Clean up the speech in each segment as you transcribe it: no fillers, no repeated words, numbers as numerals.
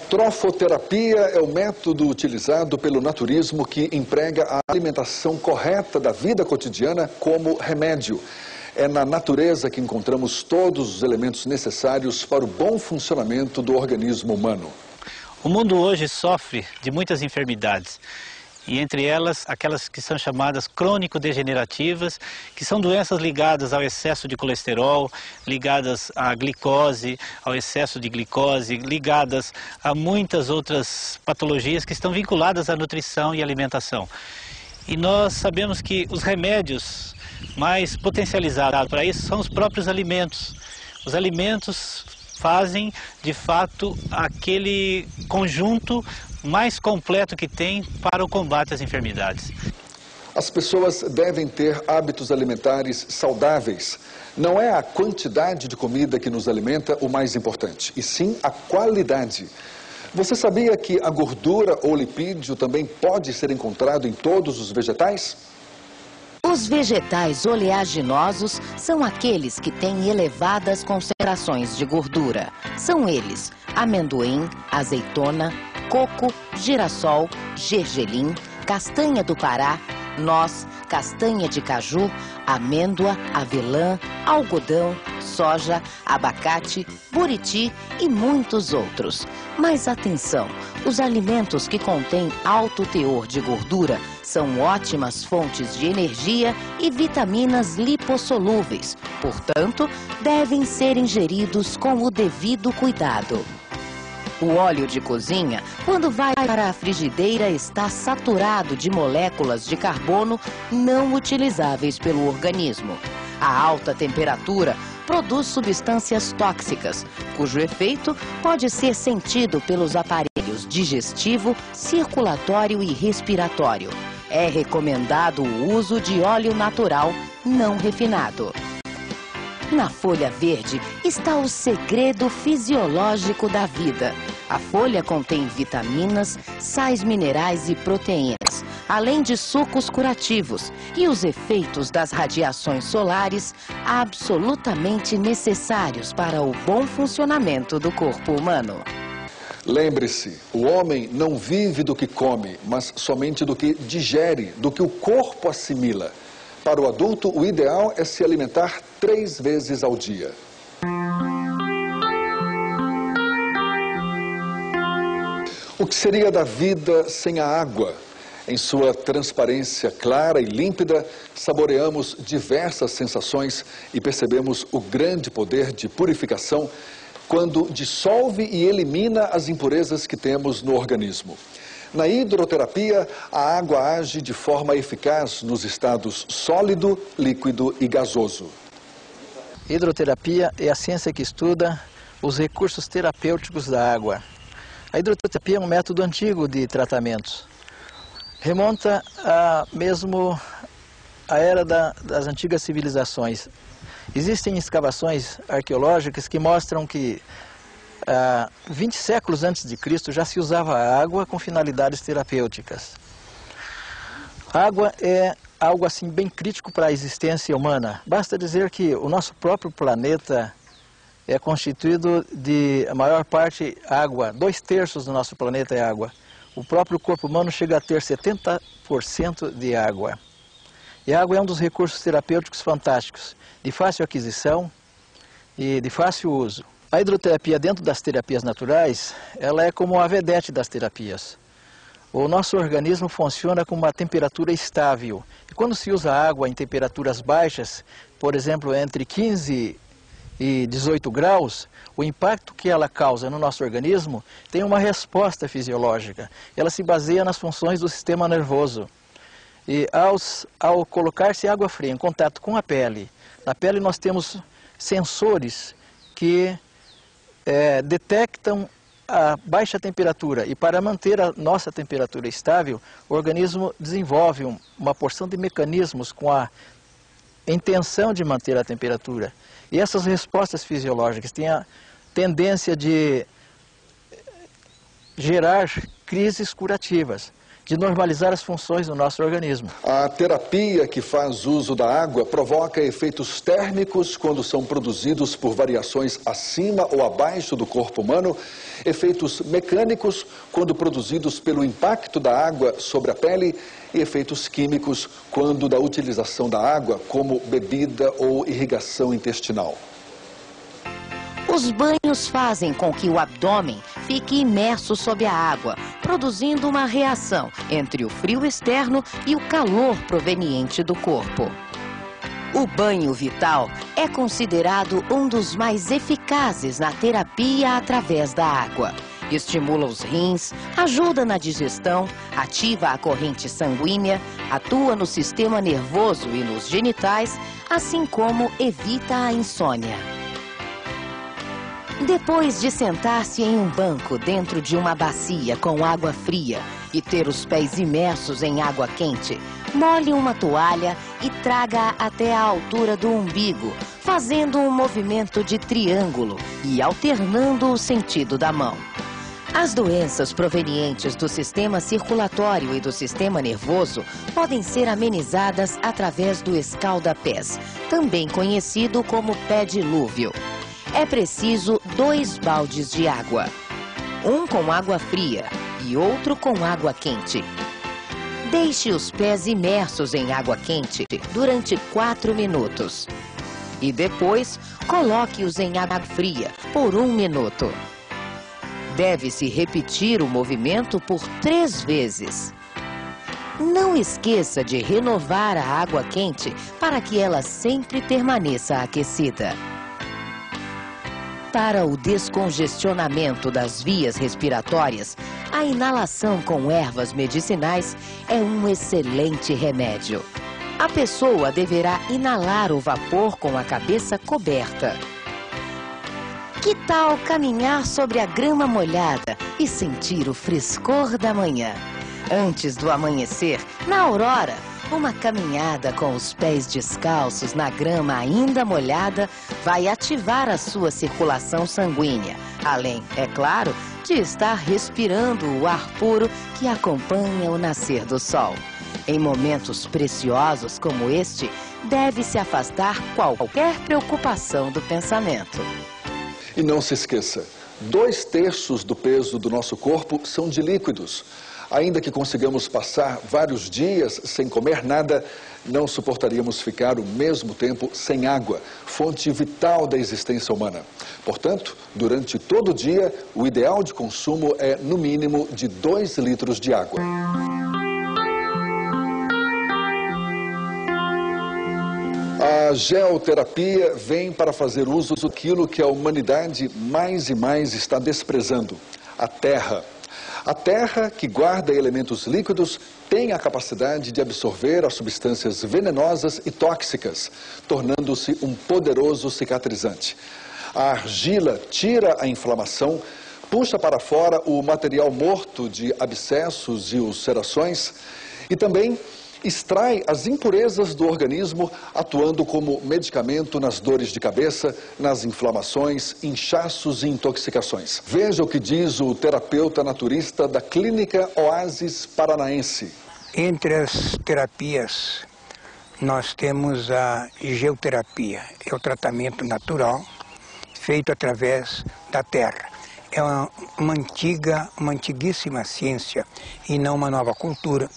trofoterapia é o método utilizado pelo naturismo que emprega a alimentação correta da vida cotidiana como remédio. É na natureza que encontramos todos os elementos necessários para o bom funcionamento do organismo humano. O mundo hoje sofre de muitas enfermidades. E entre elas, aquelas que são chamadas crônico-degenerativas, que são doenças ligadas ao excesso de colesterol, ligadas à glicose, ao excesso de glicose, ligadas a muitas outras patologias que estão vinculadas à nutrição e alimentação. E nós sabemos que os remédios mais potencializados para isso são os próprios alimentos. Os alimentos fazem, de fato, aquele conjunto mais completo que tem para o combate às enfermidades. As pessoas devem ter hábitos alimentares saudáveis. Não é a quantidade de comida que nos alimenta o mais importante, e sim a qualidade. Você sabia que a gordura ou lipídio também pode ser encontrado em todos os vegetais? Os vegetais oleaginosos são aqueles que têm elevadas concentrações de gordura. São eles: amendoim, azeitona, coco, girassol, gergelim, castanha do Pará, noz, castanha de caju, amêndoa, avelã, algodão, soja, abacate, buriti e muitos outros. Mas atenção, os alimentos que contêm alto teor de gordura são ótimas fontes de energia e vitaminas lipossolúveis, portanto, devem ser ingeridos com o devido cuidado. O óleo de cozinha, quando vai para a frigideira, está saturado de moléculas de carbono não utilizáveis pelo organismo. A alta temperatura produz substâncias tóxicas, cujo efeito pode ser sentido pelos aparelhos digestivo, circulatório e respiratório. É recomendado o uso de óleo natural não refinado. Na folha verde está o segredo fisiológico da vida. A folha contém vitaminas, sais minerais e proteínas, além de sucos curativos e os efeitos das radiações solares absolutamente necessários para o bom funcionamento do corpo humano. Lembre-se, o homem não vive do que come, mas somente do que digere, do que o corpo assimila. Para o adulto, o ideal é se alimentar 3 vezes ao dia. O que seria da vida sem a água? Em sua transparência clara e límpida, saboreamos diversas sensações e percebemos o grande poder de purificação quando dissolve e elimina as impurezas que temos no organismo. Na hidroterapia, a água age de forma eficaz nos estados sólido, líquido e gasoso. Hidroterapia é a ciência que estuda os recursos terapêuticos da água. A hidroterapia é um método antigo de tratamentos. Remonta mesmo à era das antigas civilizações. Existem escavações arqueológicas que mostram que 20 séculos antes de Cristo já se usava a água com finalidades terapêuticas. A água é algo assim bem crítico para a existência humana. Basta dizer que o nosso próprio planeta é constituído de a maior parte água. 2/3 do nosso planeta é água. O próprio corpo humano chega a ter 70% de água. E a água é um dos recursos terapêuticos fantásticos, de fácil aquisição e de fácil uso. A hidroterapia, dentro das terapias naturais, ela é como a vedete das terapias. O nosso organismo funciona com uma temperatura estável. E quando se usa água em temperaturas baixas, por exemplo, entre 15 e 18 graus, o impacto que ela causa no nosso organismo tem uma resposta fisiológica. Ela se baseia nas funções do sistema nervoso. E ao colocar-se água fria em contato com a pele, na pele nós temos sensores que detectam a baixa temperatura, e para manter a nossa temperatura estável, o organismo desenvolve uma porção de mecanismos com a intenção de manter a temperatura. E essas respostas fisiológicas têm a tendência de gerar crises curativas. de normalizar as funções do nosso organismo. A terapia que faz uso da água provoca efeitos térmicos quando são produzidos por variações acima ou abaixo do corpo humano, efeitos mecânicos quando produzidos pelo impacto da água sobre a pele e efeitos químicos quando da utilização da água como bebida ou irrigação intestinal. Os banhos fazem com que o abdômen fique imerso sob a água, produzindo uma reação entre o frio externo e o calor proveniente do corpo. O banho vital é considerado um dos mais eficazes na terapia através da água. Estimula os rins, ajuda na digestão, ativa a corrente sanguínea, atua no sistema nervoso e nos genitais, assim como evita a insônia. Depois de sentar-se em um banco dentro de uma bacia com água fria e ter os pés imersos em água quente, molhe uma toalha e traga-a até a altura do umbigo, fazendo um movimento de triângulo e alternando o sentido da mão. As doenças provenientes do sistema circulatório e do sistema nervoso podem ser amenizadas através do escalda-pés, também conhecido como pé dilúvio. É preciso 2 baldes de água, um com água fria e outro com água quente. Deixe os pés imersos em água quente durante 4 minutos. E depois, coloque-os em água fria por 1 minuto. Deve-se repetir o movimento por 3 vezes. Não esqueça de renovar a água quente para que ela sempre permaneça aquecida. Para o descongestionamento das vias respiratórias, a inalação com ervas medicinais é um excelente remédio. A pessoa deverá inalar o vapor com a cabeça coberta. Que tal caminhar sobre a grama molhada e sentir o frescor da manhã? Antes do amanhecer, na aurora, uma caminhada com os pés descalços na grama ainda molhada vai ativar a sua circulação sanguínea, além, é claro, de estar respirando o ar puro que acompanha o nascer do sol. Em momentos preciosos como este, deve-se afastar qualquer preocupação do pensamento. E não se esqueça, 2/3 do peso do nosso corpo são de líquidos. Ainda que consigamos passar vários dias sem comer nada, não suportaríamos ficar o mesmo tempo sem água, fonte vital da existência humana. Portanto, durante todo o dia, o ideal de consumo é, no mínimo, de 2 litros de água. A geoterapia vem para fazer uso daquilo que a humanidade mais e mais está desprezando: a terra. A terra, que guarda elementos líquidos, tem a capacidade de absorver as substâncias venenosas e tóxicas, tornando-se um poderoso cicatrizante. A argila tira a inflamação, puxa para fora o material morto de abscessos e ulcerações e também extrai as impurezas do organismo, atuando como medicamento nas dores de cabeça, nas inflamações, inchaços e intoxicações. Veja o que diz o terapeuta naturista da Clínica Oásis Paranaense. Entre as terapias, nós temos a geoterapia. É o tratamento natural feito através da terra. É uma antiguíssima ciência e não uma nova cultura.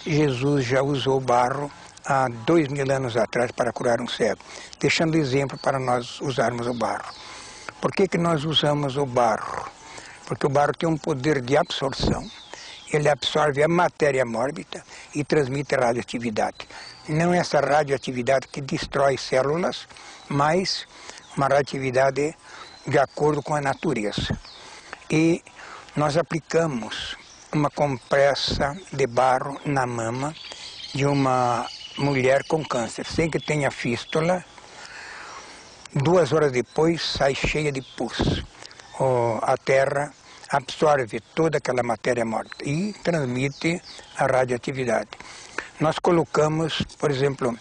Jesus já usou barro há 2000 anos atrás para curar um cego, deixando exemplo para nós usarmos o barro. Por que nós usamos o barro? Porque o barro tem um poder de absorção. Ele absorve a matéria mórbida e transmite radioatividade. Não é essa radioatividade que destrói células, mas uma radioatividade de acordo com a natureza. E nós aplicamos uma compressa de barro na mama de uma mulher com câncer, sem que tenha fístula. 2 horas depois sai cheia de pus. A terra absorve toda aquela matéria morta e transmite a radioatividade. Nós colocamos, por exemplo,